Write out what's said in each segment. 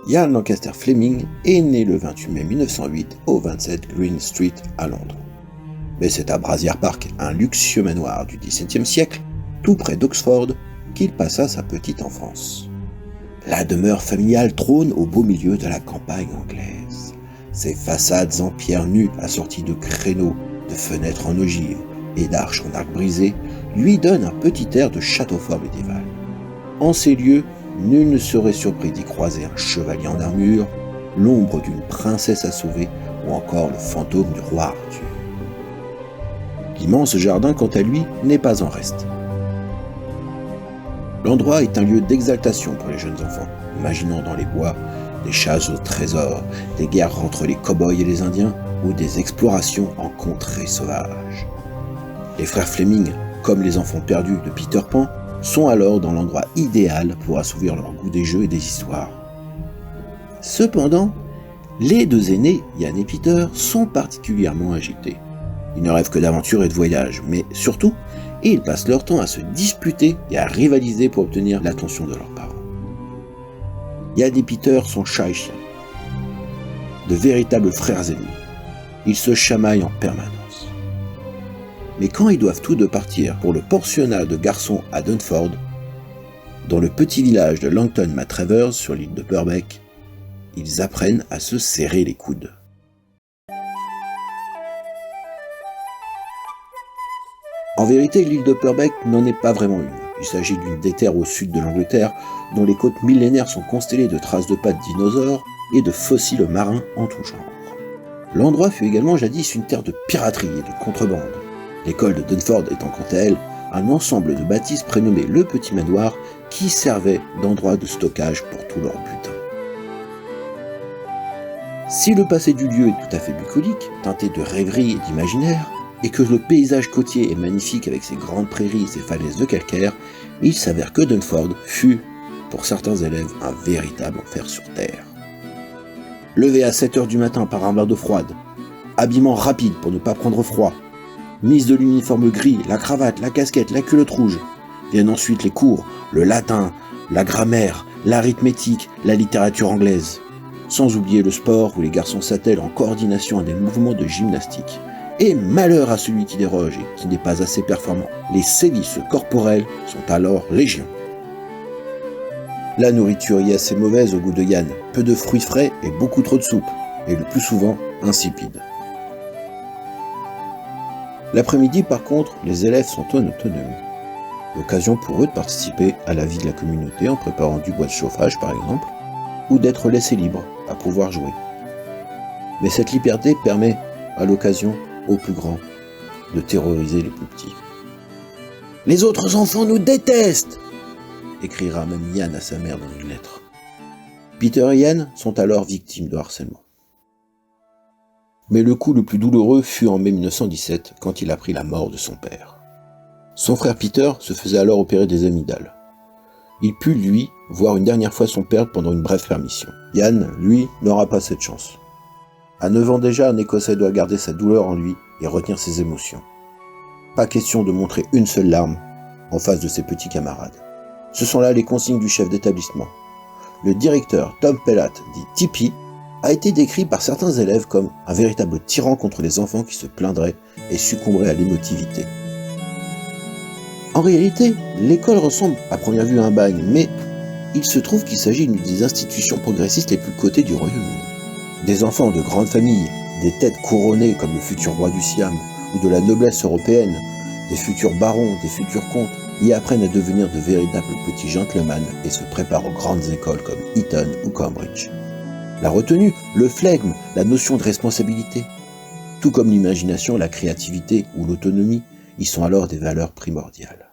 Ian Lancaster Fleming est né le 28 mai 1908 au 27 Green Street à Londres. Mais c'est à Brazier Park, un luxueux manoir du XVIIe siècle, tout près d'Oxford, qu'il passa sa petite enfance. La demeure familiale trône au beau milieu de la campagne anglaise. Ses façades en pierre nue assorties de créneaux, de fenêtres en ogive et d'arches en arc brisé lui donnent un petit air de château fort médiéval. En ces lieux, nul ne serait surpris d'y croiser un chevalier en armure, l'ombre d'une princesse à sauver ou encore le fantôme du roi Arthur. L'immense jardin, quant à lui, n'est pas en reste. L'endroit est un lieu d'exaltation pour les jeunes enfants, imaginant dans les bois des chasses au trésor, des guerres entre les cow-boys et les Indiens ou des explorations en contrées sauvages. Les frères Fleming, comme les enfants perdus de Peter Pan, sont alors dans l'endroit idéal pour assouvir leur goût des jeux et des histoires. Cependant, les deux aînés, Ian et Peter, sont particulièrement agités. Ils ne rêvent que d'aventure et de voyage, mais surtout, ils passent leur temps à se disputer et à rivaliser pour obtenir l'attention de leurs parents. Ian et Peter sont chat et chien, de véritables frères ennemis. Ils se chamaillent en permanence. Mais quand ils doivent tous deux partir pour le pensionnat de garçons à Dunford, dans le petit village de Langton Matravers sur l'île de Purbeck, ils apprennent à se serrer les coudes. En vérité, l'île de Purbeck n'en est pas vraiment une. Il s'agit d'une des terres au sud de l'Angleterre, dont les côtes millénaires sont constellées de traces de pattes de dinosaures et de fossiles marins en tout genre. L'endroit fut également jadis une terre de piraterie et de contrebande. L'école de Dunford étant quant à elle un ensemble de bâtisses prénommées le Petit Manoir qui servait d'endroit de stockage pour tout leur butin. Si le passé du lieu est tout à fait bucolique, teinté de rêverie et d'imaginaire, et que le paysage côtier est magnifique avec ses grandes prairies et ses falaises de calcaire, il s'avère que Dunford fut, pour certains élèves, un véritable enfer sur terre. Levé à 7h du matin par un bain d'eau froide, habillement rapide pour ne pas prendre froid, mise de l'uniforme gris, la cravate, la casquette, la culotte rouge, viennent ensuite les cours, le latin, la grammaire, l'arithmétique, la littérature anglaise, sans oublier le sport où les garçons s'attellent en coordination à des mouvements de gymnastique. Et malheur à celui qui déroge et qui n'est pas assez performant. Les sévices corporels sont alors légion. La nourriture y est assez mauvaise au goût de Ian, peu de fruits frais et beaucoup trop de soupe, et le plus souvent insipide. L'après-midi, par contre, les élèves sont en autonomie. L'occasion pour eux de participer à la vie de la communauté en préparant du bois de chauffage, par exemple, ou d'être laissés libres à pouvoir jouer. Mais cette liberté permet, à l'occasion, aux plus grands de terroriser les plus petits. « Les autres enfants nous détestent !» écrira même Ian à sa mère dans une lettre. Peter et Ian sont alors victimes de harcèlement. Mais le coup le plus douloureux fut en mai 1917, quand il apprit la mort de son père. Son frère Peter se faisait alors opérer des amygdales. Il put, lui, voir une dernière fois son père pendant une brève permission. Ian, lui, n'aura pas cette chance. À 9 ans déjà, un Écossais doit garder sa douleur en lui et retenir ses émotions. Pas question de montrer une seule larme en face de ses petits camarades. Ce sont là les consignes du chef d'établissement. Le directeur Tom Pellett, dit Tippy, a été décrit par certains élèves comme un véritable tyran contre les enfants qui se plaindraient et succomberaient à l'émotivité. En réalité, l'école ressemble à première vue à un bagne, mais il se trouve qu'il s'agit d'une des institutions progressistes les plus cotées du Royaume-Uni. Des enfants de grandes familles, des têtes couronnées comme le futur roi du Siam, ou de la noblesse européenne, des futurs barons, des futurs comtes, y apprennent à devenir de véritables petits gentlemen et se préparent aux grandes écoles comme Eton ou Cambridge. La retenue, le flegme, la notion de responsabilité, tout comme l'imagination, la créativité ou l'autonomie, y sont alors des valeurs primordiales.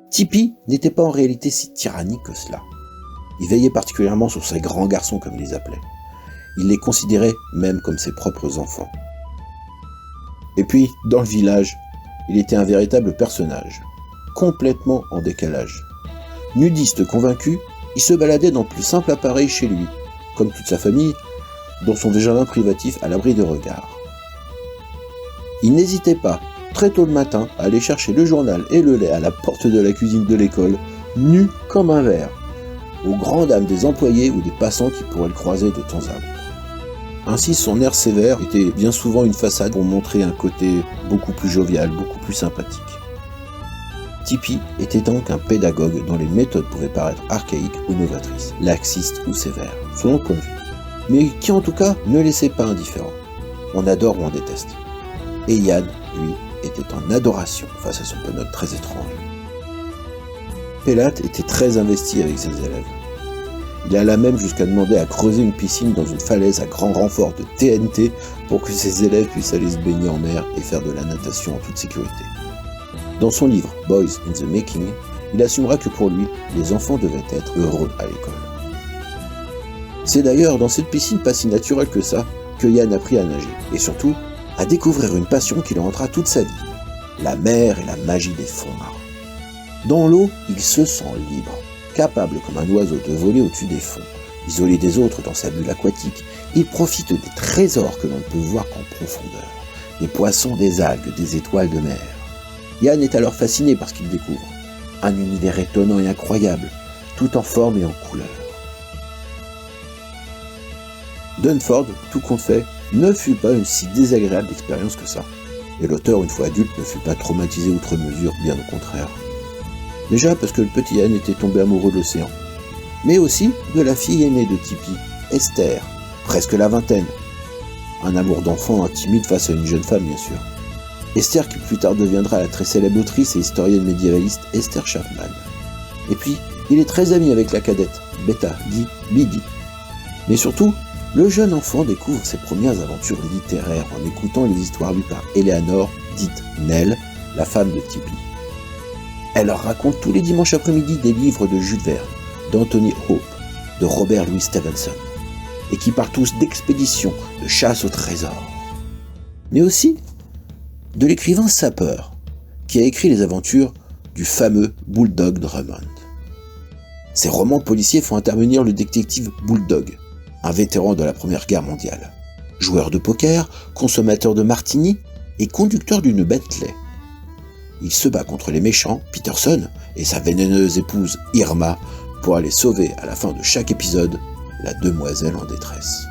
Tippy n'était pas en réalité si tyrannique que cela. Il veillait particulièrement sur ses grands garçons comme il les appelait. Il les considérait même comme ses propres enfants. Et puis, dans le village, il était un véritable personnage, complètement en décalage. Nudiste convaincu, il se baladait dans le plus simple appareil chez lui, comme toute sa famille, dans son jardin privatif à l'abri des regards. Il n'hésitait pas, très tôt le matin, à aller chercher le journal et le lait à la porte de la cuisine de l'école, nu comme un verre, aux grandes dames des employés ou des passants qui pourraient le croiser de temps à autre. Ainsi, son air sévère était bien souvent une façade pour montrer un côté beaucoup plus jovial, beaucoup plus sympathique. Tippy était donc un pédagogue dont les méthodes pouvaient paraître archaïques ou novatrices, laxistes ou sévères, selon le point de vue, mais qui en tout cas ne laissait pas indifférent. On adore ou on déteste. Et Yann, lui, était en adoration face à son ponote très étrange. Pellath était très investi avec ses élèves. Il alla même jusqu'à demander à creuser une piscine dans une falaise à grand renfort de TNT pour que ses élèves puissent aller se baigner en mer et faire de la natation en toute sécurité. Dans son livre « Boys in the Making », il assumera que pour lui, les enfants devaient être heureux à l'école. C'est d'ailleurs dans cette piscine pas si naturelle que ça que Yann apprit à nager, et surtout à découvrir une passion qui le hantera toute sa vie, la mer et la magie des fonds marins. Dans l'eau, il se sent libre, capable comme un oiseau de voler au-dessus des fonds. Isolé des autres dans sa bulle aquatique, il profite des trésors que l'on ne peut voir qu'en profondeur, des poissons, des algues, des étoiles de mer. Yann est alors fasciné par ce qu'il découvre, un univers étonnant et incroyable, tout en forme et en couleur. Dunford, tout compte fait, ne fut pas une si désagréable expérience que ça, et l'auteur, une fois adulte, ne fut pas traumatisé outre mesure, bien au contraire. Déjà parce que le petit Yann était tombé amoureux de l'océan, mais aussi de la fille aînée de Tippy, Esther, presque la vingtaine. Un amour d'enfant timide face à une jeune femme, bien sûr. Esther qui plus tard deviendra la très célèbre autrice et historienne médiévaliste Esther Chapman. Et puis, il est très ami avec la cadette, Beta, dit Biddy. Mais surtout, le jeune enfant découvre ses premières aventures littéraires en écoutant les histoires lues par Eleanor, dite Nell, la femme de Tippy. Elle leur raconte tous les dimanches après-midi des livres de Jules Verne, d'Anthony Hope, de Robert Louis Stevenson, et qui partent tous d'expéditions, de chasse au trésor. Mais aussi de l'écrivain Sapper, qui a écrit les aventures du fameux Bulldog Drummond. Ces romans policiers font intervenir le détective Bulldog, un vétéran de la Première Guerre mondiale, joueur de poker, consommateur de martini et conducteur d'une Bentley. Il se bat contre les méchants, Peterson, et sa vénéneuse épouse Irma, pour aller sauver à la fin de chaque épisode la demoiselle en détresse.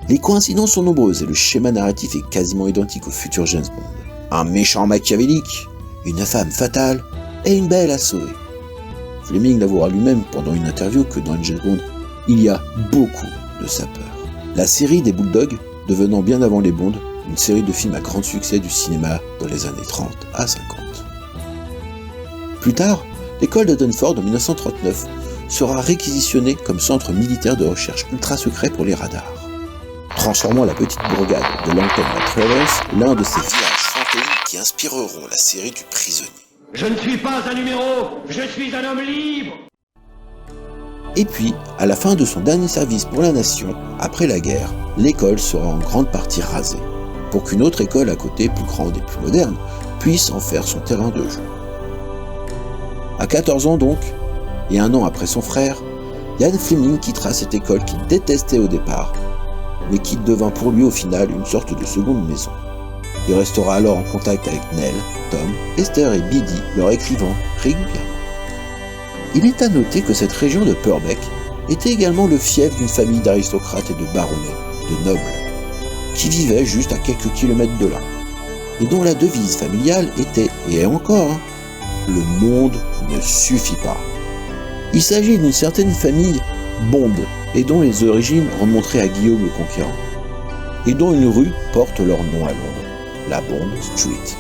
Les coïncidences sont nombreuses et le schéma narratif est quasiment identique au futur James Bond. Un méchant machiavélique, une femme fatale et une belle à sauver. Fleming l'avouera lui-même pendant une interview que dans James Bond, il y a beaucoup de sapeurs. La série des Bulldogs, devenant bien avant les Bonds, une série de films à grand succès du cinéma dans les années 30 à 50. Plus tard, l'école de Dunford en 1939 sera réquisitionnée comme centre militaire de recherche ultra secret pour les radars, transformant la petite bourgade de Langton à Travers l'un de ces villages fantômes qui inspireront la série du prisonnier. Je ne suis pas un numéro, je suis un homme libre. Et puis, à la fin de son dernier service pour la nation, après la guerre, l'école sera en grande partie rasée, pour qu'une autre école à côté, plus grande et plus moderne, puisse en faire son terrain de jeu. À 14 ans donc, et un an après son frère, Ian Fleming quittera cette école qu'il détestait au départ, mais qui devint pour lui au final une sorte de seconde maison. Il restera alors en contact avec Nell, Tom, Esther et Biddy, leur écrivant régulièrement. Il est à noter que cette région de Purbeck était également le fief d'une famille d'aristocrates et de baronnets, de nobles, qui vivaient juste à quelques kilomètres de là, et dont la devise familiale était, et est encore, le monde ne suffit pas. Il s'agit d'une certaine famille Bond, et dont les origines remonteraient à Guillaume le Conquérant, et dont une rue porte leur nom à Londres, la Bond Street.